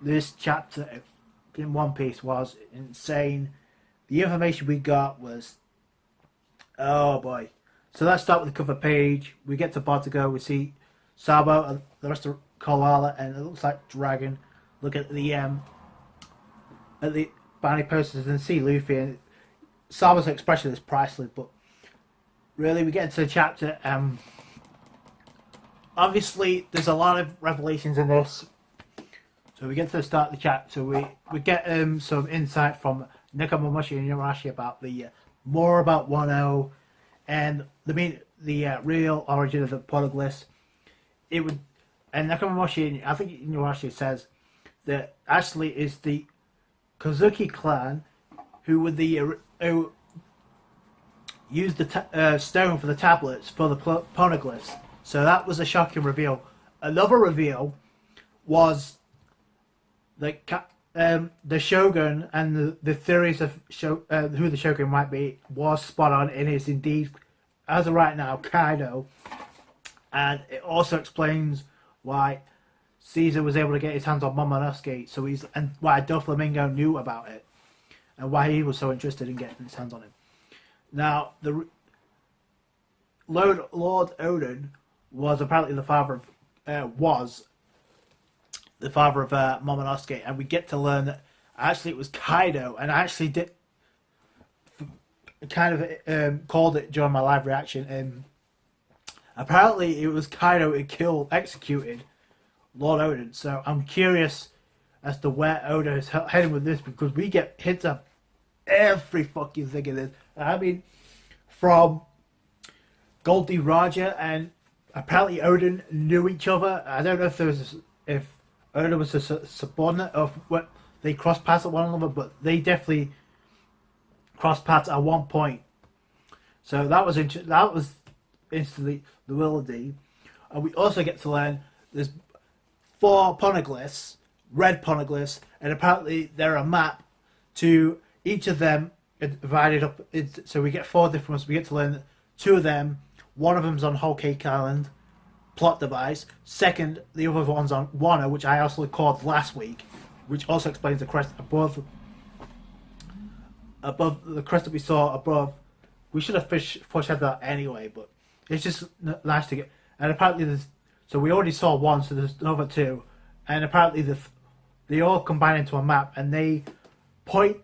this chapter in One Piece was insane. The information we got was, oh boy. So let's start with the cover page. We get to Portugal. We see Sabo and the rest of Koala, and it looks like Dragon. Look at the bounty posters and see Luffy, and Sabo's expression is priceless. But really, we get into the chapter. Obviously, there's a lot of revelations in this. So we get to the start of the chapter. We get some insight from Nekomamushi and Yarashi about more about Wano and the real origin of the Poneglyphs. And Nekomamushi, I think Yarashi says that actually is the Kozuki clan who used the stone for the tablets for the Poneglyphs. So that was a shocking reveal. Another reveal was the Shogun, and the theories of who the Shogun might be was spot on. It is indeed, as of right now, Kaido. And it also explains why Caesar was able to get his hands on Momonosuke, and why Doflamingo knew about it, and why he was so interested in getting his hands on him. Now, Lord Odin was apparently the father of Momonosuke, and we get to learn that actually it was Kaido, and I actually did kind of called it during my live reaction, and apparently it was Kaido who executed Lord Odin. So I'm curious as to where Oda is heading with this, because we get hints of every fucking thing in this. I mean, from Goldie Roger and apparently Odin knew each other. I don't know if Odin was a subordinate of what they crossed paths at one another, but they definitely crossed paths at one point. So that was instantly the Willoughby. And we also get to learn there's 4 poneglyphs, red poneglyphs, and apparently they're a map to each of them divided up. So we get 4 different ones. We get to learn 2 of them. One of them's on Whole Cake Island, plot device. Second, the other one's on Wano, which I also called last week, which also explains the crest above the crest that we saw above. We should have foreshadowed that anyway, but it's just nice to get. And apparently so we already saw 1, so there's another 2, and apparently they all combine into a map, and they point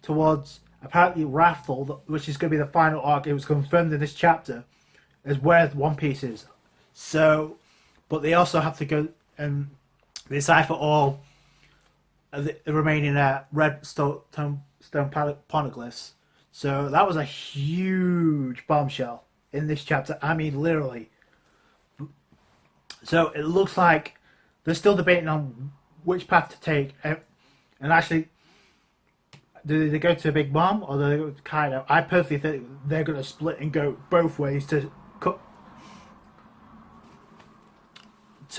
towards apparently Raftel, which is going to be the final arc. It was confirmed in this chapter as where One Piece is. So, but they also have to go and decipher all of the remaining red stone poneglyphs. So that was a huge bombshell in this chapter. I mean, literally. So it looks like they're still debating on which path to take. And actually, do they go to Big Mom or do they go to Kaido? I personally think they're going to split and go both ways to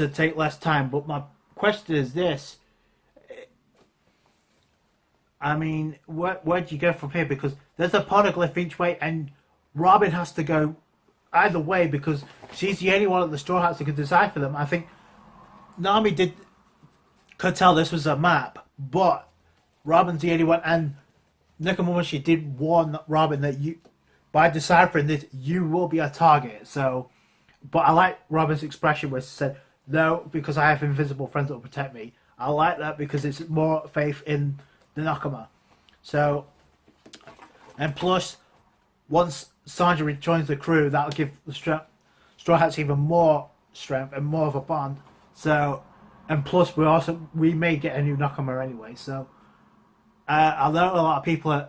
take less time. But my question is this. I mean, where do you go from here? Because there's a poneglyph each way, and Robin has to go either way because she's the only one at the Straw Hats that can decipher them. I think Nami could tell this was a map, but Robin's the only one, and Nekomamushi did warn Robin that by deciphering this, you will be a target. So, but I like Robin's expression where she said, "No, because I have invisible friends that will protect me." I like that because it's more faith in the Nakama. So, and plus, once Sanji rejoins the crew, that'll give the Straw Hats even more strength and more of a bond. So, and plus, we may get a new Nakama anyway. So, I know a lot of people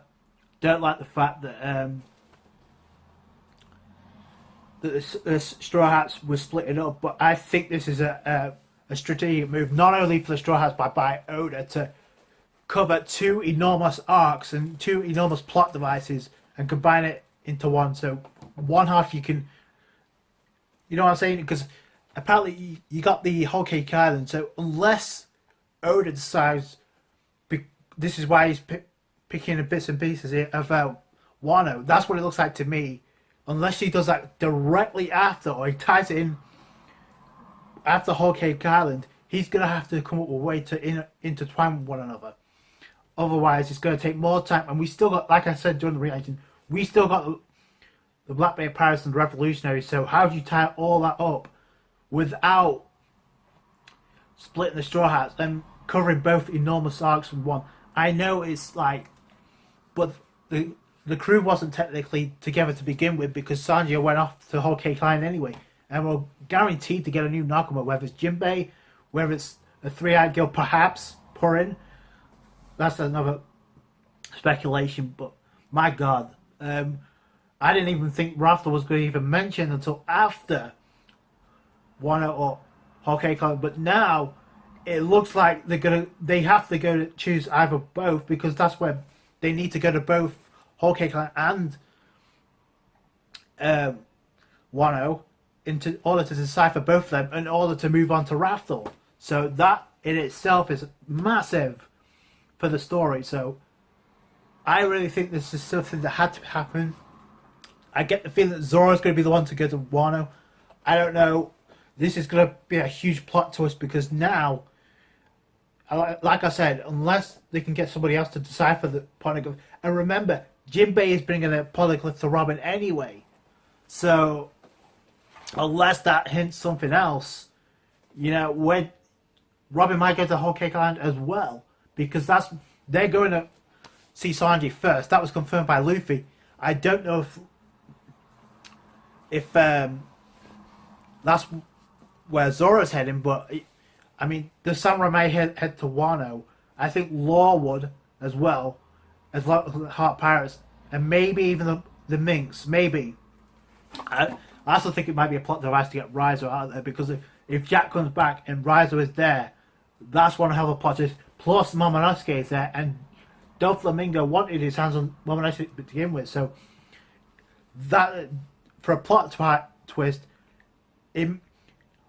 don't like the fact that the Straw Hats were splitting up, but I think this is a strategic move, not only for the Straw Hats, but by Oda to cover 2 enormous arcs and 2 enormous plot devices and combine it into one. So one half you can, you know what I'm saying? Because apparently you got the Whole Cake Island. So unless Oda decides this is why he's picking the bits and pieces here of Wano, that's what it looks like to me. Unless he does that directly after, or he ties it in after Whole Cake Island, he's going to have to come up with a way to intertwine with one another. Otherwise, it's going to take more time. And we still got, like I said during the reaction, we still got the Blackbeard Pirates and the Revolutionaries. So how do you tie all that up without splitting the Straw Hats and covering both enormous arcs in one? I know it's like, but the crew wasn't technically together to begin with because Sanji went off to Whole Cake Island anyway. And we're guaranteed to get a new Nakama, whether it's Jinbei, whether it's a three-eyed girl, perhaps Purin. That's another speculation, but my God. I didn't even think Raftel was going to even mention until after Wano or Whole Cake Island. But now, it looks like they have to go to choose either both because that's where they need to go to both Whole Cake Island and Wano in order to decipher both of them in order to move on to Raftel. So that in itself is massive for the story. So I really think this is something that had to happen. I get the feeling that Zoro's going to be the one to go to Wano. I don't know. This is going to be a huge plot twist because now, like I said, unless they can get somebody else to decipher the Ponegliff. And remember, Jinbei is bringing a Ponegliff to Robin anyway. So, unless that hints something else, when Robin might go to Whole Cake Island as well. Because they're going to see Sanji first. That was confirmed by Luffy. I don't know if that's where Zoro's heading, but I mean, the Samurai may head to Wano. I think Law would as well, as Heart Pirates, and maybe even the Minks. Maybe. I also think it might be a plot device to get Rizo out of there because if Jack comes back and Rizo is there, that's one hell of a plot twist. Plus, Momonosuke is there, and Doflamingo wanted his hands on Momonosuke to begin with. So that for a plot twist,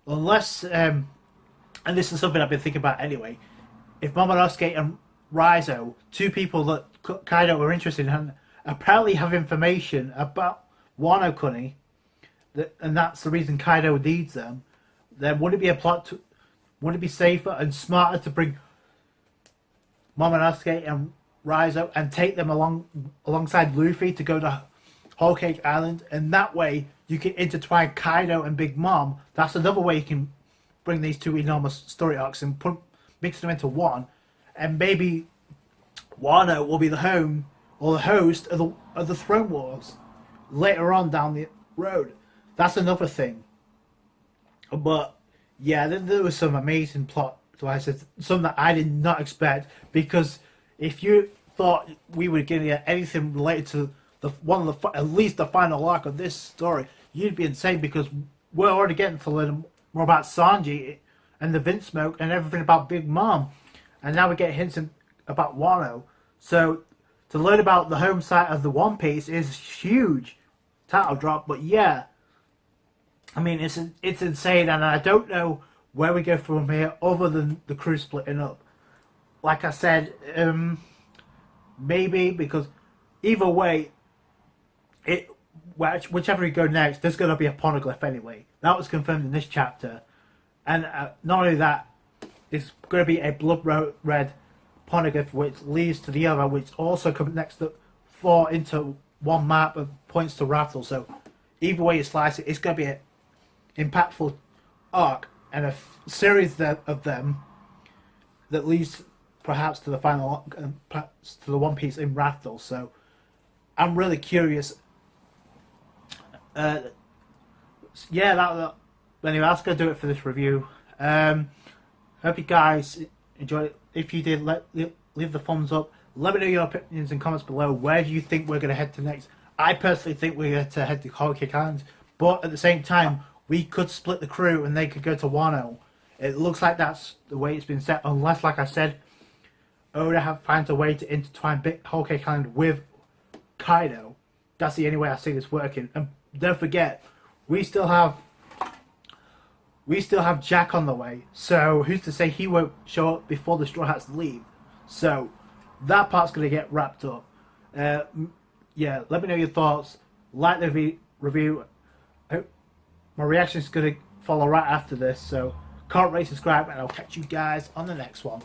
unless and this is something I've been thinking about anyway, if Momonosuke and Rizo, two people that Kaido were interested in, and apparently have information about Wano Kuni, and that's the reason Kaido needs them, then would it be would it be safer and smarter to bring Momonosuke and Rizo and take them alongside Luffy to go to Whole Cake Island, and that way you can intertwine Kaido and Big Mom. That's another way you can bring these two enormous story arcs and mix them into one, and maybe Wano will be the home or the host of the Throne Wars later on down the road. That's another thing. But yeah, there was some amazing plot devices, some that I did not expect, because if you thought we were going to get anything related to at least the final arc of this story, you'd be insane, because we're already getting to learn more about Sanji and the Vince Smoke and everything about Big Mom, and now we get hints about Wano. So to learn about the home site of the One Piece is huge title drop. But yeah, I mean, it's insane, and I don't know where we go from here other than the crew splitting up. Like I said, maybe, because either way, whichever we go next, there's going to be a Poneglyph anyway. That was confirmed in this chapter, and not only that, it's going to be a blood red Poneglyph which leads to the other, which also connects the four into one map and points to Raftel. So either way you slice it, it's going to be an impactful arc and a series of them that leads perhaps to the final arc, perhaps to the One Piece in Raftel. So I'm really curious. Yeah, anyway, that's going to do it for this review. Hope you guys enjoyed it. If you did, leave the thumbs up. Let me know your opinions and comments below. Where do you think we're going to head to next? I personally think we're going to head to Whole Cake Island, but at the same time, we could split the crew and they could go to Wano. It looks like that's the way it's been set, unless, like I said, Oda finds a way to intertwine Whole Cake Island with Kaido. That's the only way I see this working. And don't forget, we still have Jack on the way, so who's to say he won't show up before the Straw Hats leave? So that part's going to get wrapped up. Yeah, let me know your thoughts. Like the review. My reaction is going to follow right after this, so comment, rate, subscribe, and I'll catch you guys on the next one.